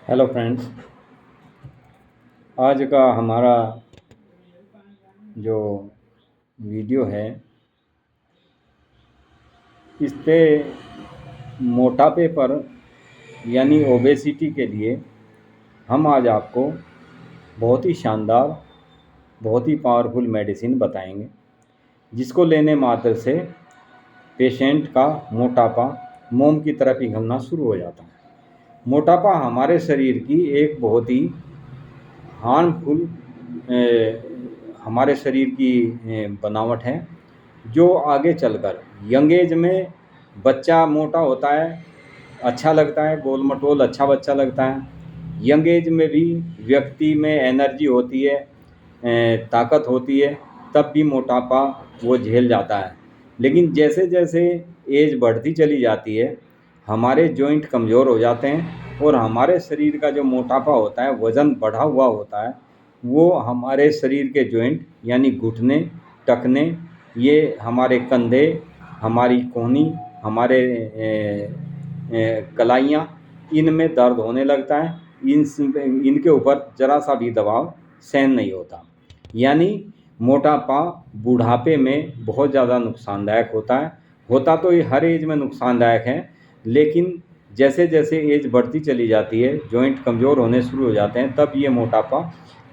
Hello friends. आज का हमारा जो वीडियो है इस पे मोटापे पर यानी ओबेसिटी के लिए हम आज आपको बहुत ही शानदार, बहुत ही पावरफुल मेडिसिन बताएंगे, जिसको लेने मात्र से पेशेंट का मोटापा मोम की तरह पिघलना शुरू हो जाता है। मोटापा हमारे शरीर की एक बहुत ही हार्मफुल हमारे शरीर की बनावट है, जो आगे चलकर यंग एज में बच्चा मोटा होता है, अच्छा लगता है, गोल मटोल अच्छा बच्चा लगता है। यंग एज में भी व्यक्ति में एनर्जी होती है, ताकत होती है, तब भी मोटापा वो झेल जाता है। लेकिन जैसे जैसे एज बढ़ती चली जाती है, हमारे जॉइंट कमज़ोर हो जाते हैं और हमारे शरीर का जो मोटापा होता है, वज़न बढ़ा हुआ होता है, वो हमारे शरीर के जॉइंट यानी घुटने, टखने, ये हमारे कंधे, हमारी कोहनी, हमारे कलाइयाँ, इनमें दर्द होने लगता है। इनके ऊपर ज़रा सा भी दबाव सहन नहीं होता। यानी मोटापा बुढ़ापे में बहुत ज़्यादा नुकसानदायक होता है। होता तो ये हर एज में नुकसानदायक है, लेकिन जैसे जैसे एज बढ़ती चली जाती है, जॉइंट कमज़ोर होने शुरू हो जाते हैं, तब ये मोटापा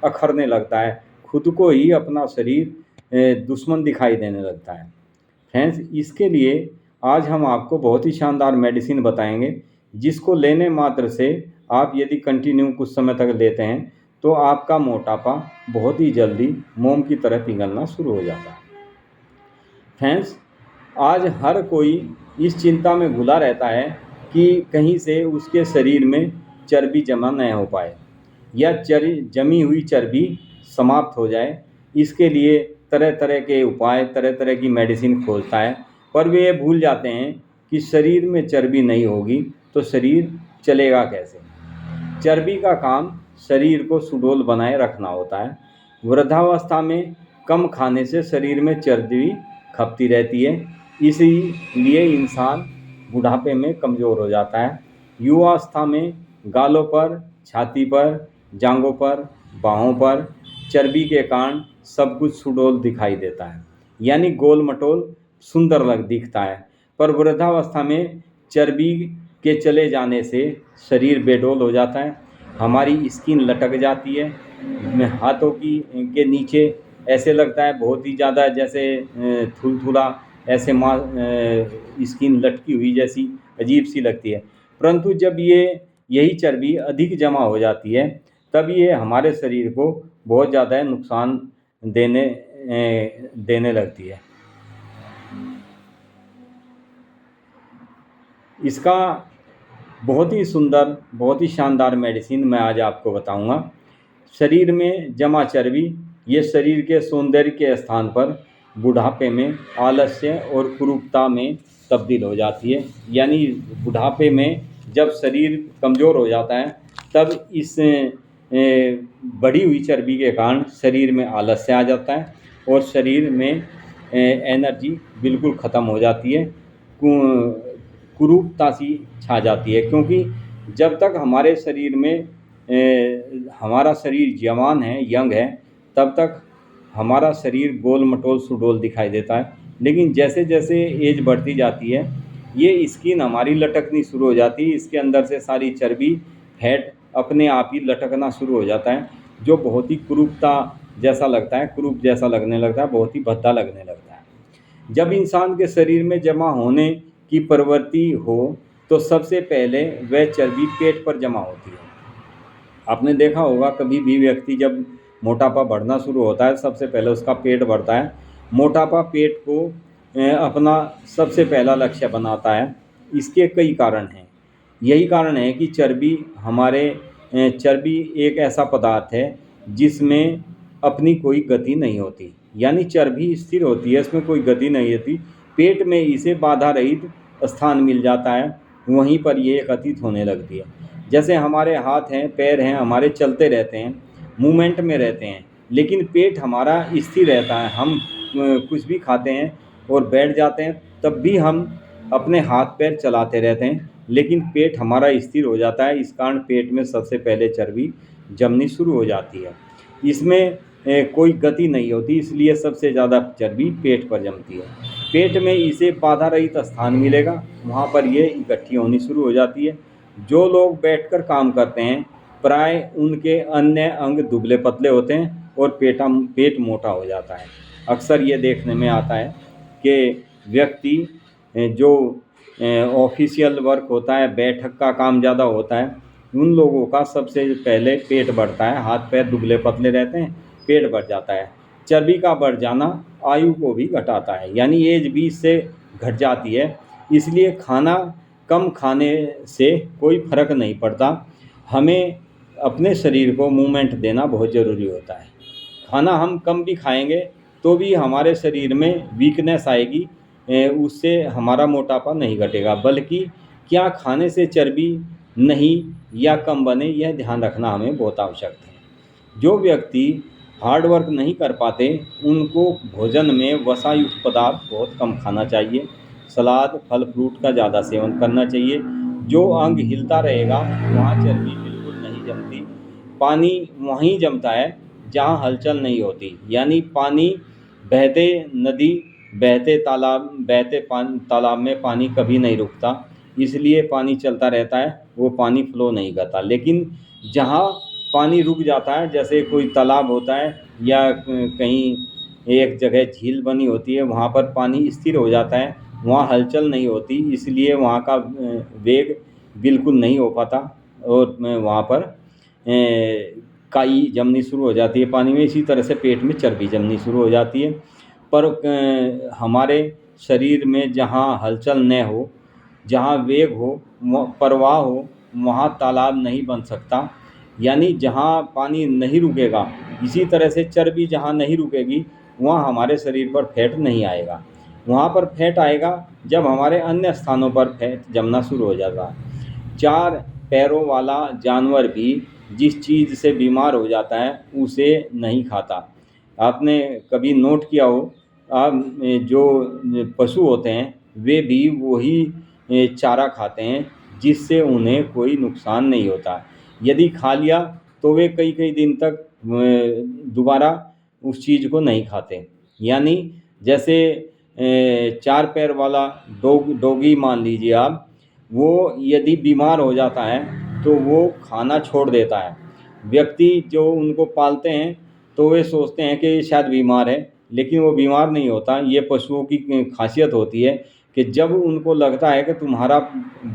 अखरने लगता है, खुद को ही अपना शरीर दुश्मन दिखाई देने लगता है। फ्रेंड्स, इसके लिए आज हम आपको बहुत ही शानदार मेडिसिन बताएंगे, जिसको लेने मात्र से आप यदि कंटिन्यू कुछ समय तक लेते हैं तो आपका मोटापा बहुत ही जल्दी मोम की तरह पिघलना शुरू हो जाता है। फ्रेंड्स, आज हर कोई इस चिंता में घुला रहता है कि कहीं से उसके शरीर में चर्बी जमा न हो पाए या जमी हुई चर्बी समाप्त हो जाए। इसके लिए तरह तरह के उपाय, तरह तरह की मेडिसिन खोजता है, पर वे भूल जाते हैं कि शरीर में चर्बी नहीं होगी तो शरीर चलेगा कैसे। चर्बी का काम शरीर को सुडौल बनाए रखना होता है। वृद्धावस्था में कम खाने से शरीर में चर्बी खपती रहती है, इसीलिए इंसान बुढ़ापे में कमज़ोर हो जाता है। युवावस्था में गालों पर, छाती पर, जांघों पर, बाहों पर चर्बी के कारण सब कुछ सुडौल दिखाई देता है, यानी गोल मटोल सुंदर दिखता है। पर वृद्धावस्था में चर्बी के चले जाने से शरीर बेडौल हो जाता है, हमारी स्किन लटक जाती है, हाथों की के नीचे ऐसे लगता है बहुत ही ज़्यादा जैसे थुलथुला, ऐसे स्किन लटकी हुई जैसी अजीब सी लगती है। परंतु जब यही चर्बी अधिक जमा हो जाती है, तब ये हमारे शरीर को बहुत ज़्यादा नुकसान देने लगती है। इसका बहुत ही सुंदर, बहुत ही शानदार मेडिसिन मैं आज आपको बताऊंगा। शरीर में जमा चर्बी ये शरीर के सौंदर्य के स्थान पर बुढ़ापे में आलस्य और कुरूपता में तब्दील हो जाती है। यानी बुढ़ापे में जब शरीर कमज़ोर हो जाता है, तब इस बढ़ी हुई चर्बी के कारण शरीर में आलस्य आ जाता है और शरीर में एनर्जी बिल्कुल ख़त्म हो जाती है, कुरूपता सी छा जाती है। क्योंकि जब तक हमारे शरीर में हमारा शरीर जवान है, यंग है, तब तक हमारा शरीर गोल मटोल सुडौल दिखाई देता है। लेकिन जैसे जैसे एज बढ़ती जाती है, ये स्किन हमारी लटकनी शुरू हो जाती है, इसके अंदर से सारी चर्बी, फैट अपने आप ही लटकना शुरू हो जाता है, जो बहुत ही कुरूपता जैसा लगता है, कुरूप जैसा लगने लगता है, बहुत ही भद्दा लगने लगता है। जब इंसान के शरीर में जमा होने की प्रवृत्ति हो तो सबसे पहले वह चर्बी पेट पर जमा होती है। आपने देखा होगा, कभी भी व्यक्ति जब मोटापा बढ़ना शुरू होता है, सबसे पहले उसका पेट बढ़ता है। मोटापा पेट को अपना सबसे पहला लक्ष्य बनाता है। इसके कई कारण हैं। यही कारण है कि चर्बी एक ऐसा पदार्थ है जिसमें अपनी कोई गति नहीं होती, यानी चर्बी स्थिर होती है, इसमें कोई गति नहीं होती। पेट में इसे बाधा रहित स्थान मिल जाता है, वहीं पर ये एकत्रित होने लगती है। जैसे हमारे हाथ हैं, पैर हैं, हमारे चलते रहते हैं, मूवमेंट में रहते हैं, लेकिन पेट हमारा स्थिर रहता है। हम कुछ भी खाते हैं और बैठ जाते हैं, तब भी हम अपने हाथ पैर चलाते रहते हैं, लेकिन पेट हमारा स्थिर हो जाता है। इस कारण पेट में सबसे पहले चर्बी जमनी शुरू हो जाती है। इसमें कोई गति नहीं होती, इसलिए सबसे ज़्यादा चर्बी पेट पर जमती है। पेट में इसे बाधा रहित स्थान मिलेगा, वहाँ पर ये इकट्ठी होनी शुरू हो जाती है। जो लोग बैठकर काम करते हैं प्राय उनके अन्य अंग दुबले पतले होते हैं और पेट मोटा हो जाता है। अक्सर ये देखने में आता है कि व्यक्ति जो ऑफिशियल वर्क होता है, बैठक का काम ज़्यादा होता है, उन लोगों का सबसे पहले पेट बढ़ता है, हाथ पैर दुबले पतले रहते हैं, पेट बढ़ जाता है। चर्बी का बढ़ जाना आयु को भी घटाता है, यानी एज 20 से घट जाती है। इसलिए खाना कम खाने से कोई फर्क नहीं पड़ता, हमें अपने शरीर को मूवमेंट देना बहुत ज़रूरी होता है। खाना हम कम भी खाएंगे तो भी हमारे शरीर में वीकनेस आएगी, उससे हमारा मोटापा नहीं घटेगा, बल्कि क्या खाने से चर्बी नहीं या कम बने, यह ध्यान रखना हमें बहुत आवश्यक है। जो व्यक्ति हार्ड वर्क नहीं कर पाते उनको भोजन में वसा युक्त पदार्थ बहुत कम खाना चाहिए। सलाद, फल फ्रूट का ज़्यादा सेवन करना चाहिए। जो अंग हिलता रहेगा वहाँ चर्बी बिल्कुल नहीं जमती। पानी वहीं जमता है जहाँ हलचल नहीं होती, यानी पानी बहते नदी, तालाब में पानी कभी नहीं रुकता, इसलिए पानी चलता रहता है, वो पानी फ्लो नहीं करता। लेकिन जहाँ पानी रुक जाता है, जैसे कोई तालाब होता है या कहीं एक जगह झील बनी होती है, वहाँ पर पानी स्थिर हो जाता है, वहाँ हलचल नहीं होती, इसलिए वहाँ का वेग बिल्कुल नहीं हो पाता और वहाँ पर काई जमनी शुरू हो जाती है पानी में। इसी तरह से पेट में चर्बी जमनी शुरू हो जाती है। पर हमारे शरीर में जहाँ हलचल न हो, जहाँ वेग हो, प्रवाह हो, वहाँ तालाब नहीं बन सकता, यानी जहाँ पानी नहीं रुकेगा। इसी तरह से चर्बी जहाँ नहीं रुकेगी वहाँ हमारे शरीर पर फैट नहीं आएगा। वहाँ पर फैट आएगा जब हमारे अन्य स्थानों पर फैट जमना शुरू हो जाएगा। 4 पैरों वाला जानवर भी जिस चीज़ से बीमार हो जाता है उसे नहीं खाता। आपने कभी नोट किया हो, जो पशु होते हैं वे भी वही चारा खाते हैं जिससे उन्हें कोई नुकसान नहीं होता। यदि खा लिया तो वे कई कई दिन तक दोबारा उस चीज़ को नहीं खाते। यानी जैसे 4 पैर वाला डॉगी मान लीजिए आप, वो यदि बीमार हो जाता है तो वो खाना छोड़ देता है। व्यक्ति जो उनको पालते हैं तो वे सोचते हैं कि शायद बीमार है, लेकिन वो बीमार नहीं होता। ये पशुओं की खासियत होती है कि जब उनको लगता है कि तुम्हारा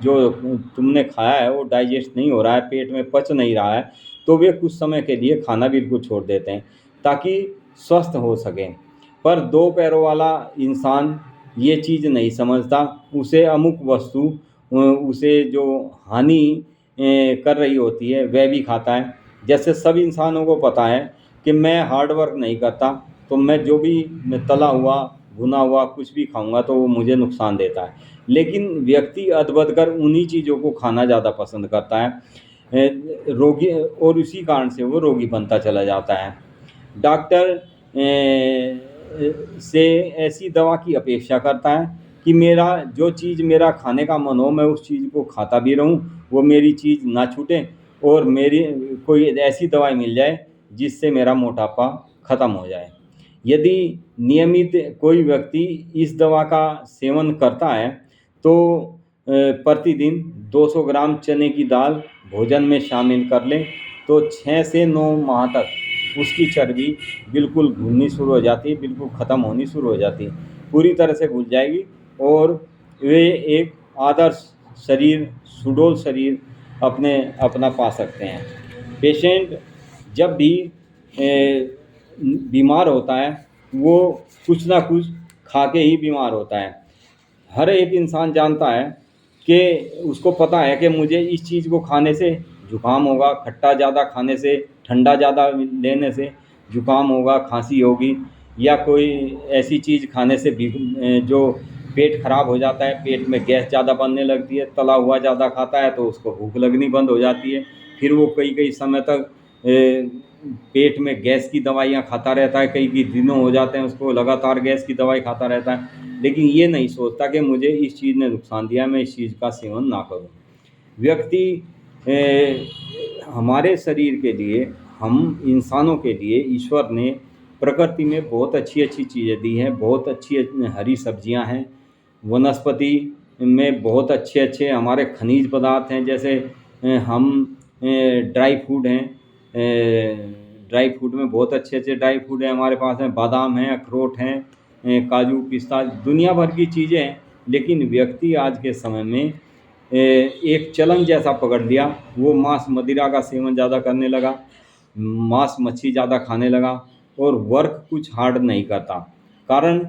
जो तुमने खाया है वो डाइजेस्ट नहीं हो रहा है, पेट में पच नहीं रहा है, तो वे कुछ समय के लिए खाना बिल्कुल छोड़ देते हैं ताकि स्वस्थ हो सकें। पर 2 पैरों वाला इंसान ये चीज़ नहीं समझता, उसे अमुक वस्तु उसे जो हानि कर रही होती है वह भी खाता है। जैसे सब इंसानों को पता है कि मैं हार्ड वर्क नहीं करता तो मैं जो भी तला हुआ भुना हुआ कुछ भी खाऊंगा तो वो मुझे नुकसान देता है, लेकिन व्यक्ति अदबद कर उन्हीं चीज़ों को खाना ज़्यादा पसंद करता है, रोगी, और इसी कारण से वो रोगी बनता चला जाता है। डॉक्टर से ऐसी दवा की अपेक्षा करता है कि मेरा जो चीज़ मेरा खाने का मन हो मैं उस चीज़ को खाता भी रहूं, वो मेरी चीज़ ना छूटे और मेरी कोई ऐसी दवाई मिल जाए जिससे मेरा मोटापा ख़त्म हो जाए। यदि नियमित कोई व्यक्ति इस दवा का सेवन करता है तो प्रतिदिन 200 ग्राम चने की दाल भोजन में शामिल कर लें तो 6 से 9 माह तक उसकी चर्बी बिल्कुल घुलनी शुरू हो जाती है, बिल्कुल ख़त्म होनी शुरू हो जाती है, पूरी तरह से घुल जाएगी और वे एक आदर्श शरीर, सुडौल शरीर अपना पा सकते हैं। पेशेंट जब भी बीमार होता है वो कुछ ना कुछ खा के ही बीमार होता है। हर एक इंसान जानता है कि उसको पता है कि मुझे इस चीज़ को खाने से जुकाम होगा, खट्टा ज़्यादा खाने से, ठंडा ज़्यादा लेने से जुकाम होगा, खांसी होगी, या कोई ऐसी चीज़ खाने से भी जो पेट खराब हो जाता है, पेट में गैस ज़्यादा बनने लगती है, तला हुआ ज़्यादा खाता है तो उसको भूख लगनी बंद हो जाती है, फिर वो कई कई समय तक पेट में गैस की दवाइयाँ खाता रहता है, कई कई दिनों हो जाते हैं उसको लगातार गैस की दवाई खाता रहता है, लेकिन ये नहीं सोचता कि मुझे इस चीज़ ने नुकसान दिया, मैं इस चीज़ का सेवन ना करूं। व्यक्ति हमारे शरीर के लिए, हम इंसानों के लिए ईश्वर ने प्रकृति में बहुत अच्छी अच्छी चीज़ें दी हैं, बहुत अच्छी हरी सब्जियां हैं, वनस्पति में बहुत अच्छे अच्छे हमारे खनिज पदार्थ हैं। जैसे हम ड्राई फूड हैं, ड्राई फूड में बहुत अच्छे अच्छे ड्राई फूड हैं हमारे पास हैं, बादाम हैं, अखरोट हैं, काजू पिस्ता, दुनिया भर की चीज़ें हैं। लेकिन व्यक्ति आज के समय में एक चलन जैसा पकड़ लिया, वो मांस मदिरा का सेवन ज़्यादा करने लगा, मांस मच्छी ज़्यादा खाने लगा और वर्क कुछ हार्ड नहीं करता। कारण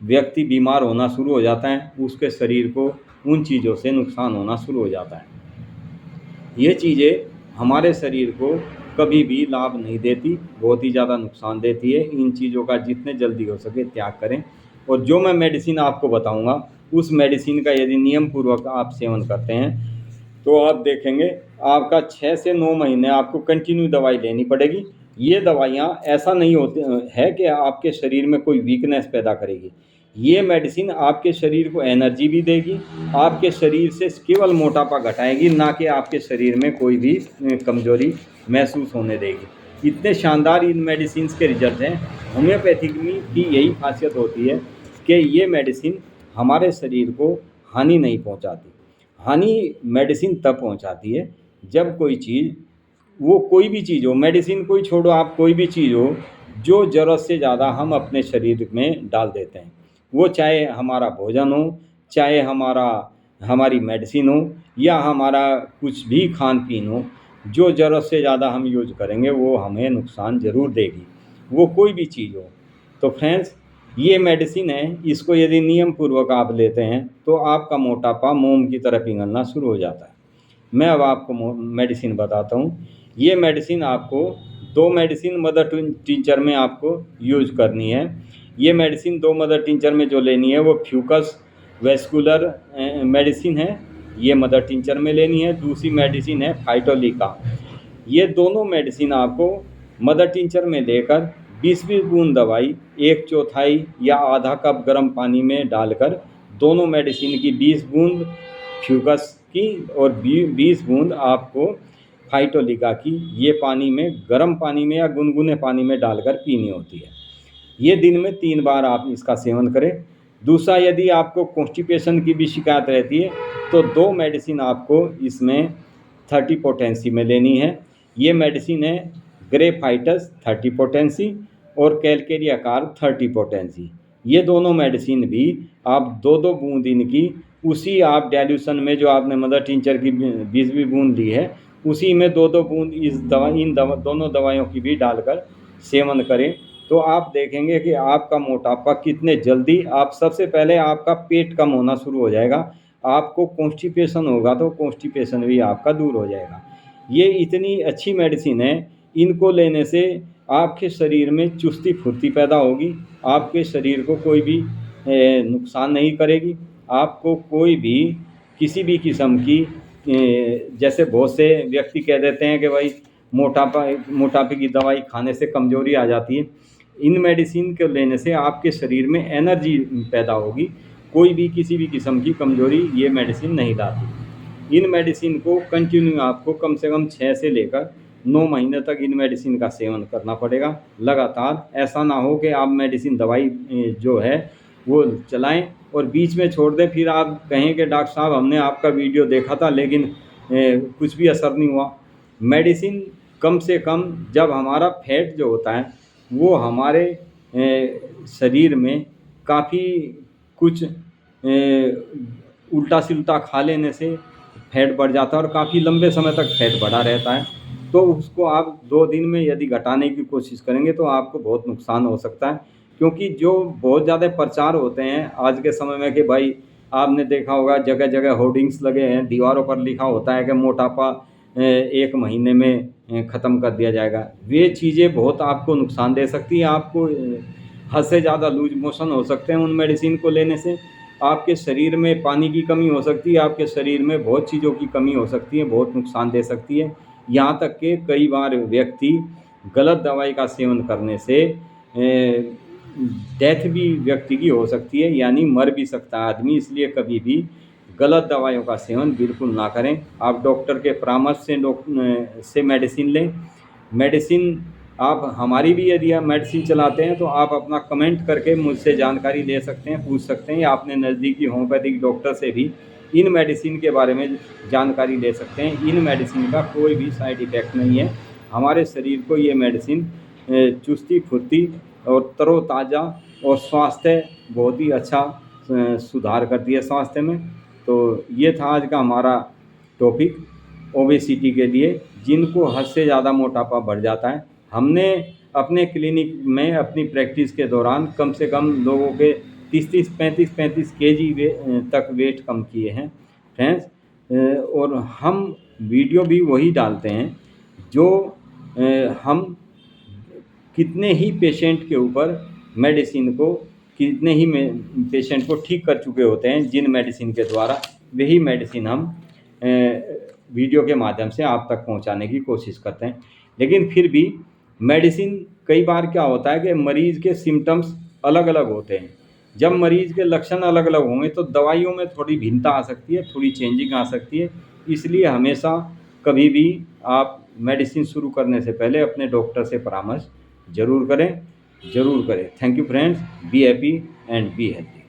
व्यक्ति बीमार होना शुरू हो जाता है, उसके शरीर को उन चीज़ों से नुकसान होना शुरू हो जाता है। ये चीज़ें हमारे शरीर को कभी भी लाभ नहीं देती, बहुत ही ज़्यादा नुकसान देती है। इन चीज़ों का जितने जल्दी हो सके त्याग करें। और जो मैं मेडिसिन आपको बताऊंगा, उस मेडिसिन का यदि नियम पूर्वक आप सेवन करते हैं तो आप देखेंगे आपका 6 से 9 महीने आपको कंटिन्यू दवाई लेनी पड़ेगी। ये दवाइयाँ ऐसा नहीं होती है कि आपके शरीर में कोई वीकनेस पैदा करेगी। ये मेडिसिन आपके शरीर को एनर्जी भी देगी, आपके शरीर से केवल मोटापा घटाएगी, ना कि आपके शरीर में कोई भी कमजोरी महसूस होने देगी। इतने शानदार इन मेडिसिन के रिजल्ट हैं। होम्योपैथिक की यही खासियत होती है कि ये मेडिसिन हमारे शरीर को हानि नहीं पहुंचाती। हानि मेडिसिन तब पहुंचाती है जब कोई चीज़, वो कोई भी चीज़ हो, मेडिसिन कोई छोड़ो, आप कोई भी चीज़ हो जो ज़रूरत से ज़्यादा हम अपने शरीर में डाल देते हैं। वो चाहे हमारा भोजन हो, चाहे हमारी मेडिसिन हो, या हमारा कुछ भी खान पीन हो, जो ज़रूरत से ज़्यादा हम यूज करेंगे वो हमें नुकसान ज़रूर देगी, वो कोई भी चीज़ हो। तो फ्रेंड्स, ये मेडिसिन है, इसको यदि नियम पूर्वक आप लेते हैं तो आपका मोटापा मोम की तरह पिघलना शुरू हो जाता है। मैं अब आपको मेडिसिन बताता हूँ। ये मेडिसिन आपको 2 मेडिसिन मदर टिंचर में आपको यूज करनी है। ये मेडिसिन 2 मदर टिंचर में जो लेनी है वो फ्यूकस वेस्कुलर मेडिसिन है, ये मदर टिंचर में लेनी है। दूसरी मेडिसिन है फाइटोलिका। ये दोनों मेडिसिन आपको मदर टिंचर में लेकर 20-20 बूंद दवाई 1/4 या आधा कप गर्म पानी में डालकर, दोनों मेडिसिन की 20 बूंद फ्यूकस की और 20 बूंद आपको फाइटोलिका की, ये पानी में, गर्म पानी में या गुनगुने पानी में डालकर पीनी होती है। ये दिन में 3 बार आप इसका सेवन करें। दूसरा, यदि आपको कॉन्स्टिपेशन की भी शिकायत रहती है तो 2 मेडिसिन आपको इसमें 30 पोटेंसी में लेनी है। ये मेडिसिन है ग्रेफाइटस 30 पोटेंसी और कैलकेरिया कार्ब 30 पोटेंसी। ये दोनों मेडिसिन भी आप 2-2 बूंद इनकी उसी आप डाइल्यूशन में, जो आपने मदर टिंचर की 20 बूंद ली है, उसी में 2-2 बूंद दोनों दवाइयों की भी डालकर सेवन करें। तो आप देखेंगे कि आपका मोटापा कितने जल्दी, आप सबसे पहले आपका पेट कम होना शुरू हो जाएगा। आपको कॉन्स्टिपेशन होगा तो कॉन्स्टिपेशन भी आपका दूर हो जाएगा। ये इतनी अच्छी मेडिसिन है, इनको लेने से आपके शरीर में चुस्ती फुर्ती पैदा होगी, आपके शरीर को कोई भी नुकसान नहीं करेगी। आपको कोई भी किसी भी किस्म की, जैसे बहुत से व्यक्ति कह देते हैं कि भाई मोटापे की दवाई खाने से कमजोरी आ जाती है। इन मेडिसिन को लेने से आपके शरीर में एनर्जी पैदा होगी, कोई भी किसी भी किस्म की कमजोरी ये मेडिसिन नहीं लाती। इन मेडिसिन को कंटिन्यू आपको कम से कम 6 से लेकर 9 महीने तक इन मेडिसिन का सेवन करना पड़ेगा लगातार। ऐसा ना हो कि आप मेडिसिन दवाई जो है वो चलाएं और बीच में छोड़ दें, फिर आप कहें कि डॉक्टर साहब हमने आपका वीडियो देखा था लेकिन कुछ भी असर नहीं हुआ। मेडिसिन कम से कम, जब हमारा फैट जो होता है वो हमारे शरीर में काफ़ी कुछ उल्टा सिल्टा खा लेने से फैट बढ़ जाता है और काफ़ी लंबे समय तक फैट बढ़ा रहता है। तो उसको आप 2 दिन में यदि घटाने की कोशिश करेंगे तो आपको बहुत नुकसान हो सकता है। क्योंकि जो बहुत ज़्यादा प्रचार होते हैं आज के समय में कि भाई, आपने देखा होगा जगह जगह होर्डिंग्स लगे हैं, दीवारों पर लिखा होता है कि मोटापा 1 महीने में ख़त्म कर दिया जाएगा। वे चीज़ें बहुत आपको नुकसान दे सकती हैं। आपको हद से ज़्यादा लूज मोशन हो सकते हैं उन मेडिसिन को लेने से। आपके शरीर में पानी की कमी हो सकती है, आपके शरीर में बहुत चीज़ों की कमी हो सकती है, बहुत नुकसान दे सकती है। यहाँ तक कि कई बार व्यक्ति गलत दवाई का सेवन करने से डेथ भी व्यक्ति की हो सकती है, यानी मर भी सकता है आदमी। इसलिए कभी भी गलत दवाइयों का सेवन बिल्कुल ना करें। आप डॉक्टर के परामर्श से मेडिसिन लें। मेडिसिन आप हमारी भी यदि आप मेडिसिन चलाते हैं तो आप अपना कमेंट करके मुझसे जानकारी ले सकते हैं, पूछ सकते हैं, या अपने नज़दीकी होम्योपैथिक डॉक्टर से भी इन मेडिसिन के बारे में जानकारी ले सकते हैं। इन मेडिसिन का कोई भी साइड इफ़ेक्ट नहीं है। हमारे शरीर को ये मेडिसिन चुस्ती फुर्ती और तरोताज़ा और स्वास्थ्य बहुत ही अच्छा सुधार करती है स्वास्थ्य में। तो ये था आज का हमारा टॉपिक ओबेसिटी के लिए, जिनको हद से ज़्यादा मोटापा बढ़ जाता है। हमने अपने क्लिनिक में अपनी प्रैक्टिस के दौरान कम से कम लोगों के 30-30, 35-35 केजी तक वेट कम किए हैं फ्रेंड्स। और हम वीडियो भी वही डालते हैं जो हम कितने ही पेशेंट के ऊपर मेडिसिन को कितने ही पेशेंट को ठीक कर चुके होते हैं जिन मेडिसिन के द्वारा, वही मेडिसिन हम वीडियो के माध्यम से आप तक पहुंचाने की कोशिश करते हैं। लेकिन फिर भी मेडिसिन कई बार क्या होता है कि मरीज़ के सिम्टम्स अलग अलग होते हैं। जब मरीज़ के लक्षण अलग अलग होंगे तो दवाइयों में थोड़ी भिन्नता आ सकती है, थोड़ी चेंजिंग आ सकती है। इसलिए हमेशा कभी भी आप मेडिसिन शुरू करने से पहले अपने डॉक्टर से परामर्श ज़रूर करें। Thank you friends, be happy and be healthy.